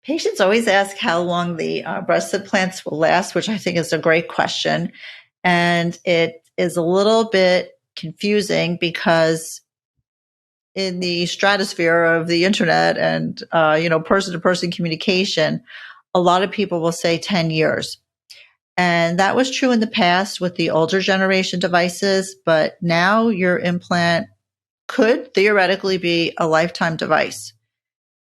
Patients always ask how long the breast implants will last, which I think is a great question. And it is a little bit confusing because in the stratosphere of the internet and, person-to-person communication, a lot of people will say 10 years. And that was true in the past with the older generation devices, but now your implant could theoretically be a lifetime device.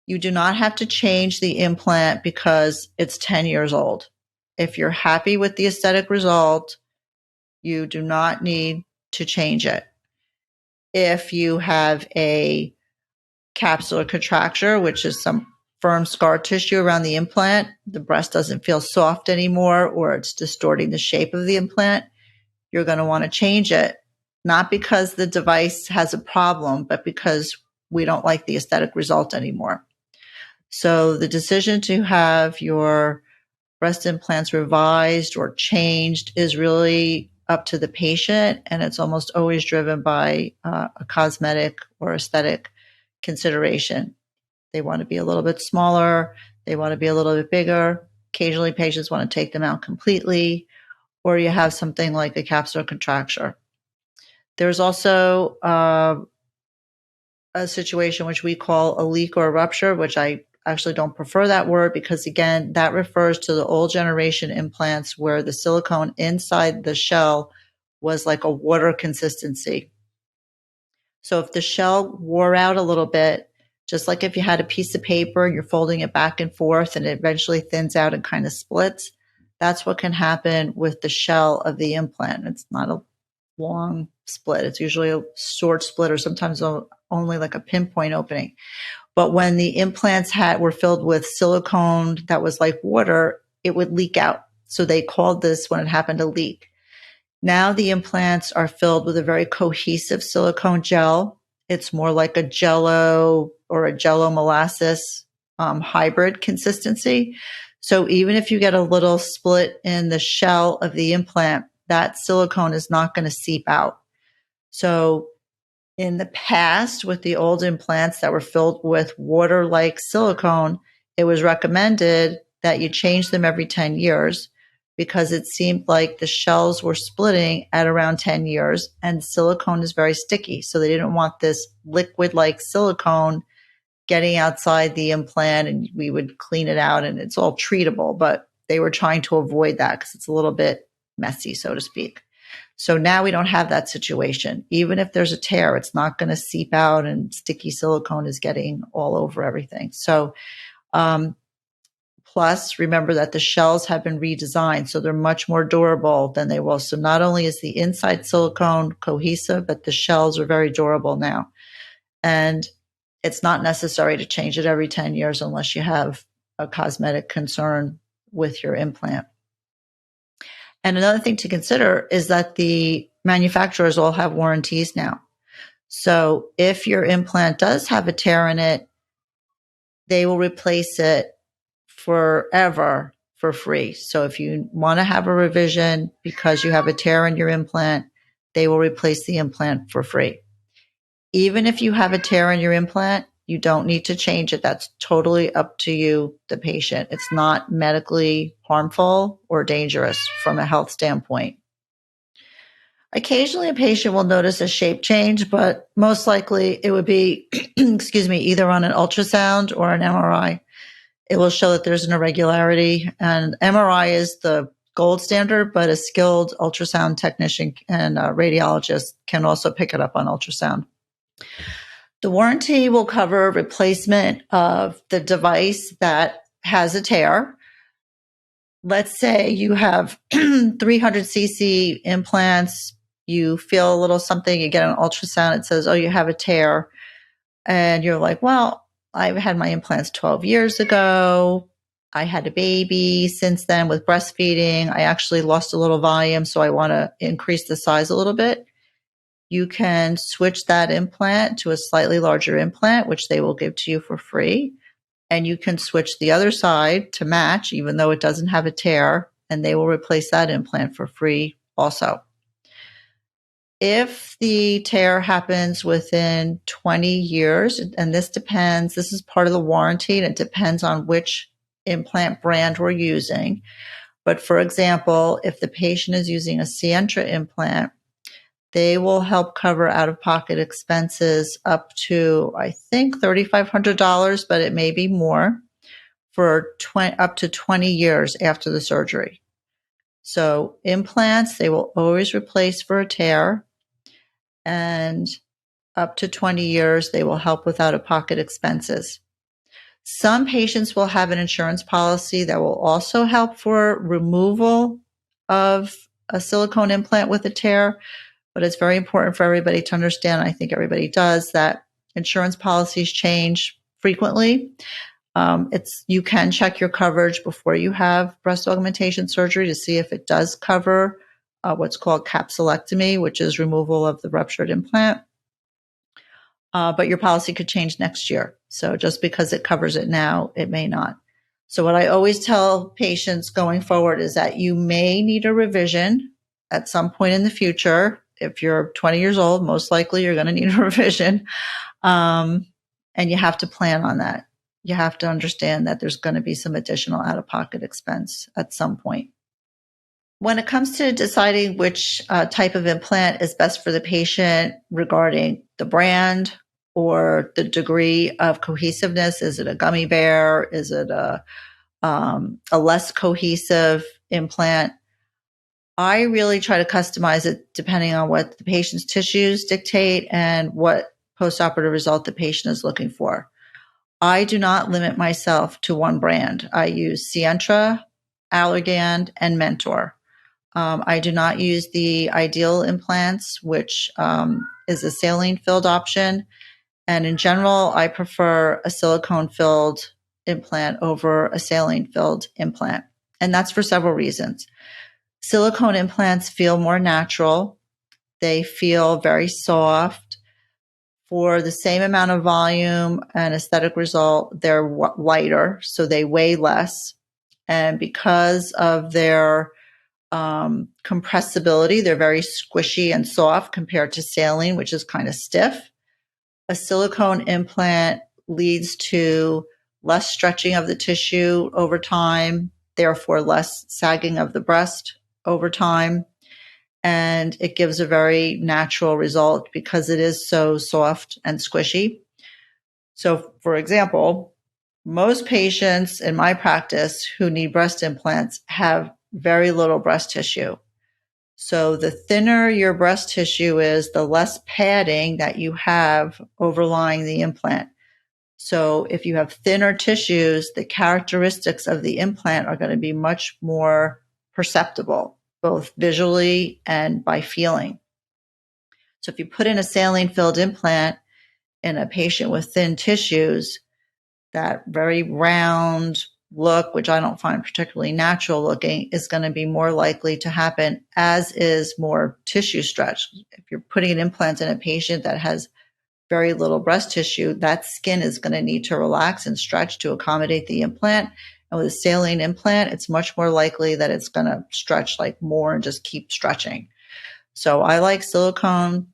You do not have to change the implant because it's 10 years old. If you're happy with the aesthetic result, you do not need to change it. If you have a capsular contracture, which is some firm scar tissue around the implant, the breast doesn't feel soft anymore, or it's distorting the shape of the implant, you're going to want to change it, not because the device has a problem, but because we don't like the aesthetic result anymore. So the decision to have your breast implants revised or changed is really up to the patient, and it's almost always driven by a cosmetic or aesthetic consideration. They want to be a little bit smaller, they want to be a little bit bigger. Occasionally patients want to take them out completely, or you have something like a capsular contracture. There's also a situation which we call a leak or a rupture, which I actually don't prefer that word because, again, that refers to the old generation implants where the silicone inside the shell was like a water consistency. So if the shell wore out a little bit, just like if you had a piece of paper and you're folding it back and forth and it eventually thins out and kind of splits, that's what can happen with the shell of the implant. It's not a long split. It's usually a short split or sometimes only like a pinpoint opening. But when the implants were filled with silicone that was like water, it would leak out. So they called this, when it happened, a leak. Now the implants are filled with a very cohesive silicone gel. It's more like a Jello or a Jello molasses hybrid consistency. So even if you get a little split in the shell of the implant, that silicone is not going to seep out. So in the past, with the old implants that were filled with water-like silicone, it was recommended that you change them every 10 years because it seemed like the shells were splitting at around 10 years, and silicone is very sticky. So they didn't want this liquid-like silicone getting outside the implant, and we would clean it out, and it's all treatable, but they were trying to avoid that because it's a little bit messy, so to speak. So now we don't have that situation. Even if there's a tear, it's not going to seep out and sticky silicone is getting all over everything. So, plus remember that the shells have been redesigned, so they're much more durable than they were. So not only is the inside silicone cohesive, but the shells are very durable now. And it's not necessary to change it every 10 years unless you have a cosmetic concern with your implant. And another thing to consider is that the manufacturers all have warranties now. So if your implant does have a tear in it, they will replace it forever for free. So if you want to have a revision because you have a tear in your implant, they will replace the implant for free. Even if you have a tear in your implant, you don't need to change it. That's totally up to you, the patient. It's not medically harmful or dangerous from a health standpoint. Occasionally, a patient will notice a shape change, but most likely it would be, either on an ultrasound or an MRI. It will show that there's an irregularity, and MRI is the gold standard, but a skilled ultrasound technician and radiologist can also pick it up on ultrasound. The warranty will cover replacement of the device that has a tear. Let's say you have 300cc implants, you feel a little something, you get an ultrasound, it says, oh, you have a tear. And you're like, well, I've had my implants 12 years ago. I had a baby since then with breastfeeding. I actually lost a little volume, so I want to increase the size a little bit. You can switch that implant to a slightly larger implant, which they will give to you for free. And you can switch the other side to match, even though it doesn't have a tear, and they will replace that implant for free also. If the tear happens within 20 years, and this is part of the warranty, and it depends on which implant brand we're using. But for example, if the patient is using a Sientra implant, they will help cover out-of-pocket expenses up to, I think, $3,500, but it may be more, for up to 20 years after the surgery. So implants, they will always replace for a tear, and up to 20 years, they will help with out-of-pocket expenses. Some patients will have an insurance policy that will also help for removal of a silicone implant with a tear, but it's very important for everybody to understand, I think everybody does, that insurance policies change frequently. You can check your coverage before you have breast augmentation surgery to see if it does cover what's called capsulectomy, which is removal of the ruptured implant. But your policy could change next year. So just because it covers it now, it may not. So what I always tell patients going forward is that you may need a revision at some point in the future. If you're 20 years old, most likely you're going to need a revision. And you have to plan on that. You have to understand that there's going to be some additional out-of-pocket expense at some point. When it comes to deciding which type of implant is best for the patient regarding the brand or the degree of cohesiveness, is it a gummy bear? Is it a less cohesive implant? I really try to customize it depending on what the patient's tissues dictate and what postoperative result the patient is looking for. I do not limit myself to one brand. I use Sientra, Allergan, and Mentor. I do not use the Ideal implants, which is a saline-filled option. And in general, I prefer a silicone-filled implant over a saline-filled implant. And that's for several reasons. Silicone implants feel more natural. They feel very soft. For the same amount of volume and aesthetic result, they're lighter, so they weigh less. And because of their compressibility, they're very squishy and soft compared to saline, which is kind of stiff. A silicone implant leads to less stretching of the tissue over time, therefore less sagging of the breast over time. And it gives a very natural result because it is so soft and squishy. So, for example, most patients in my practice who need breast implants have very little breast tissue. So the thinner your breast tissue is, the less padding that you have overlying the implant. So if you have thinner tissues, the characteristics of the implant are going to be much more perceptible, both visually and by feeling. So if you put in a saline-filled implant in a patient with thin tissues, that very round look, which I don't find particularly natural looking, is going to be more likely to happen, as is more tissue stretch. If you're putting an implant in a patient that has very little breast tissue, that skin is going to need to relax and stretch to accommodate the implant. And with a saline implant, it's much more likely that it's going to stretch like more and just keep stretching. So I like silicone.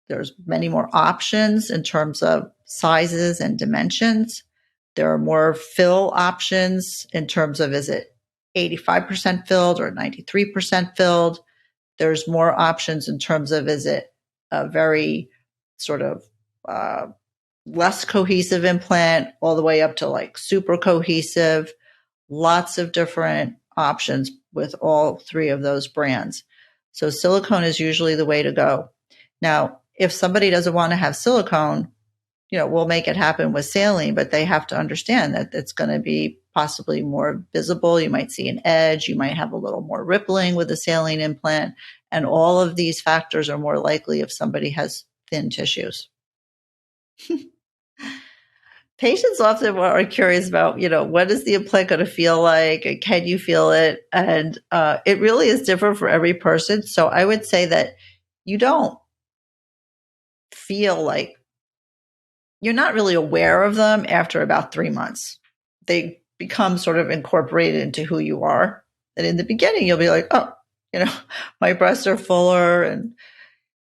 There's many more options in terms of sizes and dimensions. There are more fill options in terms of, is it 85% filled or 93% filled? There's more options in terms of, is it a very sort of less cohesive implant all the way up to like super cohesive. Lots of different options with all three of those brands. So silicone is usually the way to go. Now, if somebody doesn't want to have silicone, we'll make it happen with saline, but they have to understand that it's going to be possibly more visible. You might see an edge. You might have a little more rippling with a saline implant. And all of these factors are more likely if somebody has thin tissues. Patients often are curious about, what is the implant going to feel like? Can you feel it? And it really is different for every person. So I would say that you don't feel like, you're not really aware of them after about 3 months. They become sort of incorporated into who you are. And in the beginning, you'll be like, oh, my breasts are fuller. And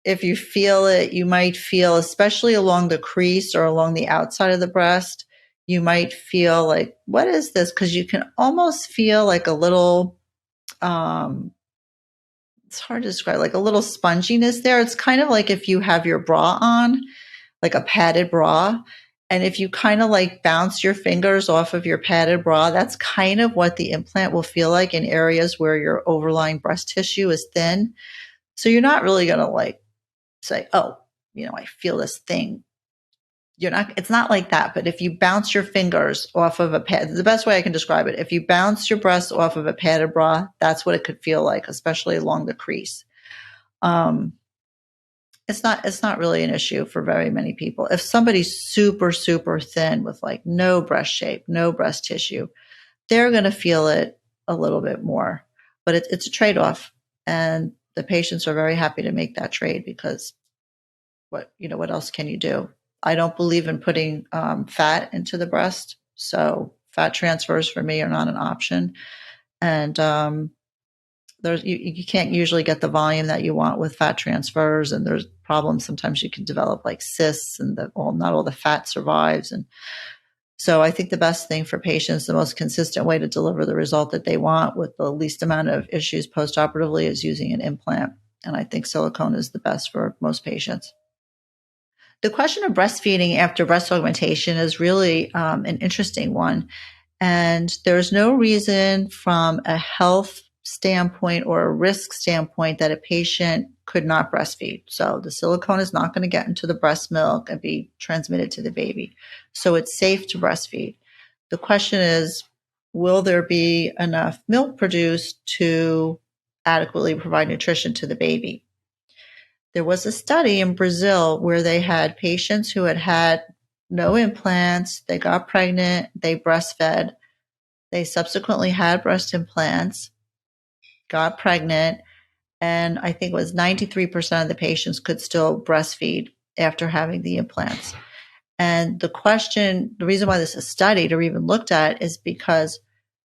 if you feel it, you might feel, especially along the crease or along the outside of the breast, you might feel like, what is this? Because you can almost feel like a little, it's hard to describe, like a little sponginess there. It's kind of like if you have your bra on, like a padded bra. And if you kind of like bounce your fingers off of your padded bra, that's kind of what the implant will feel like in areas where your overlying breast tissue is thin. So you're not really going to like say, oh, I feel this thing. It's not like that. But if you bounce your fingers off of a pad, the best way I can describe it, if you bounce your breast off of a padded bra, that's what it could feel like, especially along the crease. It's not really an issue for very many people. If somebody's super, super thin with like no breast shape, no breast tissue, they're going to feel it a little bit more. But it's a trade-off. And the patients are very happy to make that trade because what else can you do? I don't believe in putting fat into the breast. So fat transfers for me are not an option. And you can't usually get the volume that you want with fat transfers, and there's problems. Sometimes you can develop like cysts, and not all the fat survives. And so I think the best thing for patients, the most consistent way to deliver the result that they want with the least amount of issues postoperatively is using an implant. And I think silicone is the best for most patients. The question of breastfeeding after breast augmentation is really an interesting one. And there's no reason from a health standpoint or a risk standpoint that a patient could not breastfeed. So the silicone is not going to get into the breast milk and be transmitted to the baby. So it's safe to breastfeed. The question is, will there be enough milk produced to adequately provide nutrition to the baby? There was a study in Brazil where they had patients who had no implants. They got pregnant. They breastfed. They subsequently had breast implants, got pregnant, and I think it was 93% of the patients could still breastfeed after having the implants. And the reason why this is studied or even looked at is because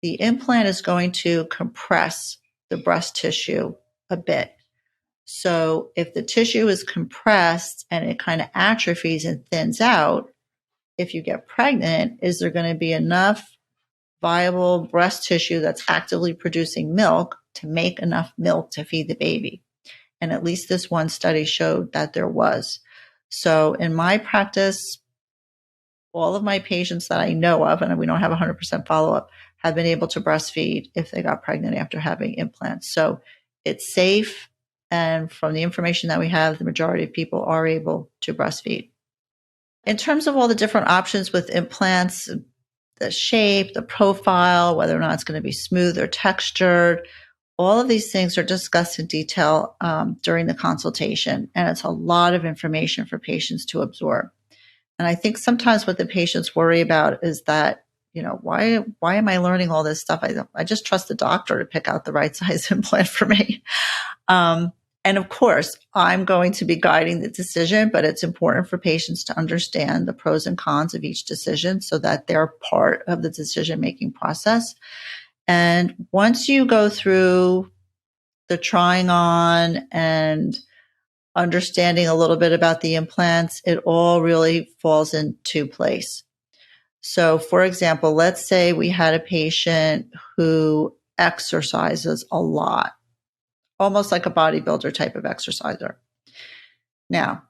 the implant is going to compress the breast tissue a bit. So if the tissue is compressed and it kind of atrophies and thins out, if you get pregnant, is there going to be enough viable breast tissue that's actively producing milk to make enough milk to feed the baby? And at least this one study showed that there was. So in my practice, all of my patients that I know of, and we don't have 100% follow-up, have been able to breastfeed if they got pregnant after having implants. So it's safe. And from the information that we have, the majority of people are able to breastfeed. In terms of all the different options with implants, the shape, the profile, whether or not it's going to be smooth or textured, all of these things are discussed in detail during the consultation. And it's a lot of information for patients to absorb. And I think sometimes what the patients worry about is that, why am I learning all this stuff? I just trust the doctor to pick out the right size implant for me. And of course, I'm going to be guiding the decision, but it's important for patients to understand the pros and cons of each decision so that they're part of the decision-making process. And once you go through the trying on and understanding a little bit about the implants, it all really falls into place. So, for example, let's say we had a patient who exercises a lot, almost like a bodybuilder type of exerciser. Now,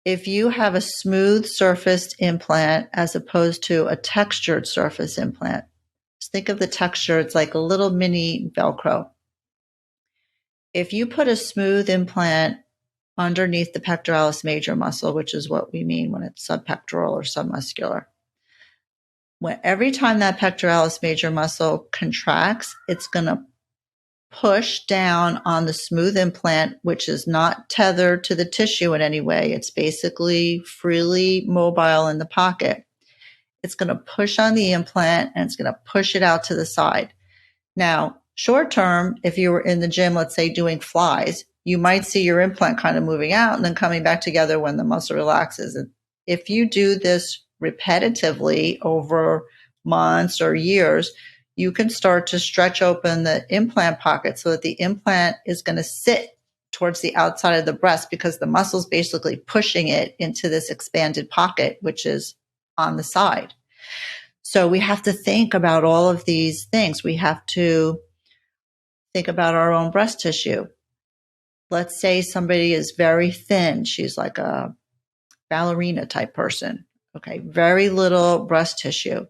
if you have a smooth surfaced implant as opposed to a textured surface implant, just think of the texture, it's like a little mini Velcro. If you put a smooth implant underneath the pectoralis major muscle, which is what we mean when it's subpectoral or submuscular, every time that pectoralis major muscle contracts, it's going to push down on the smooth implant, which is not tethered to the tissue in any way. It's basically freely mobile in the pocket. It's going to push on the implant and it's going to push it out to the side. Now, short term, if you were in the gym, let's say doing flies, you might see your implant kind of moving out and then coming back together when the muscle relaxes. And if you do this repetitively over months or years, you can start to stretch open the implant pocket so that the implant is going to sit towards the outside of the breast because the muscle's basically pushing it into this expanded pocket, which is on the side. So we have to think about all of these things. We have to think about our own breast tissue. Let's say somebody is very thin. She's like a ballerina type person. Okay, very little breast tissue.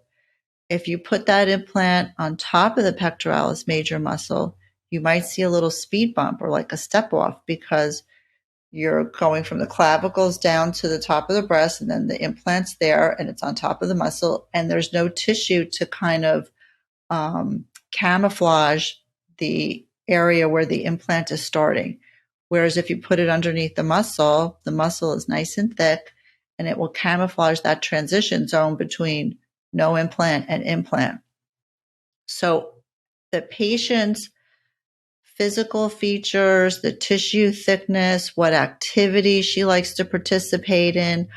If you put that implant on top of the pectoralis major muscle, you might see a little speed bump or like a step off because you're going from the clavicles down to the top of the breast, and then the implant's there and it's on top of the muscle, and there's no tissue to kind of camouflage the area where the implant is starting. Whereas if you put it underneath the muscle is nice and thick, and it will camouflage that transition zone between no implant and implant. So the patient's physical features, the tissue thickness, what activity she likes to participate in,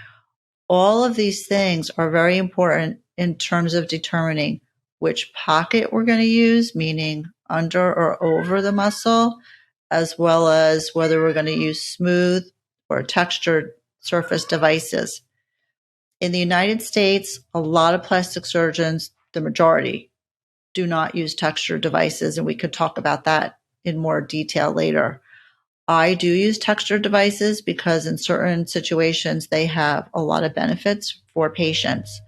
all of these things are very important in terms of determining which pocket we're going to use, meaning under or over the muscle, as well as whether we're going to use smooth or textured surface devices. In the United States, a lot of plastic surgeons, the majority, do not use textured devices, and we could talk about that in more detail later. I do use textured devices because in certain situations, they have a lot of benefits for patients.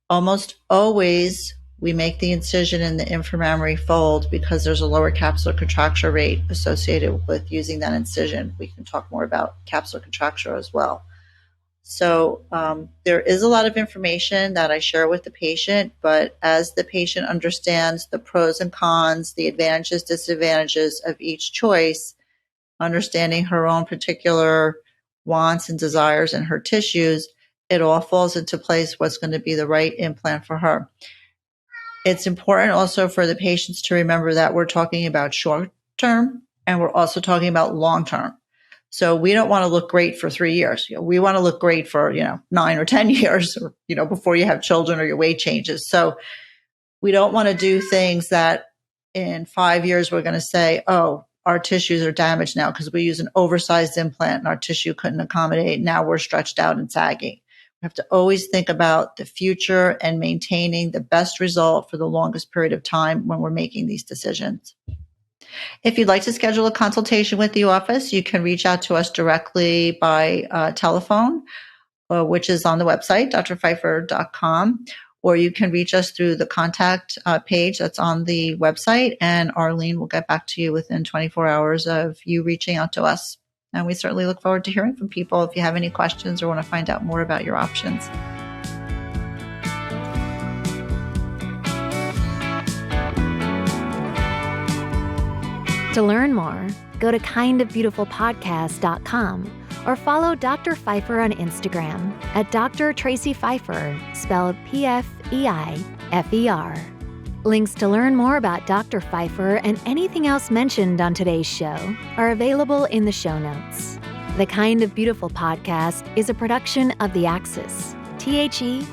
Almost always, we make the incision in the inframammary fold because there's a lower capsular contracture rate associated with using that incision. We can talk more about capsular contracture as well. So there is a lot of information that I share with the patient, but as the patient understands the pros and cons, the advantages, disadvantages of each choice, understanding her own particular wants and desires and her tissues, it all falls into place what's going to be the right implant for her. It's important also for the patients to remember that we're talking about short term and we're also talking about long term. So we don't want to look great for 3 years. We want to look great for, 9 or 10 years, or, before you have children or your weight changes. So we don't want to do things that in 5 years, we're going to say, oh, our tissues are damaged now because we use an oversized implant and our tissue couldn't accommodate. Now we're stretched out and sagging. We have to always think about the future and maintaining the best result for the longest period of time when we're making these decisions. If you'd like to schedule a consultation with the office, you can reach out to us directly by telephone, which is on the website, drpfeifer.com, or you can reach us through the contact page that's on the website, and Arlene will get back to you within 24 hours of you reaching out to us. And we certainly look forward to hearing from people if you have any questions or want to find out more about your options. To learn more, go to kindofbeautifulpodcast.com or follow Dr. Pfeifer on Instagram at Dr. Tracy Pfeifer, spelled Pfeifer. Links to learn more about Dr. Pfeifer and anything else mentioned on today's show are available in the show notes. The Kind of Beautiful podcast is a production of The Axis, THEAXIS.io.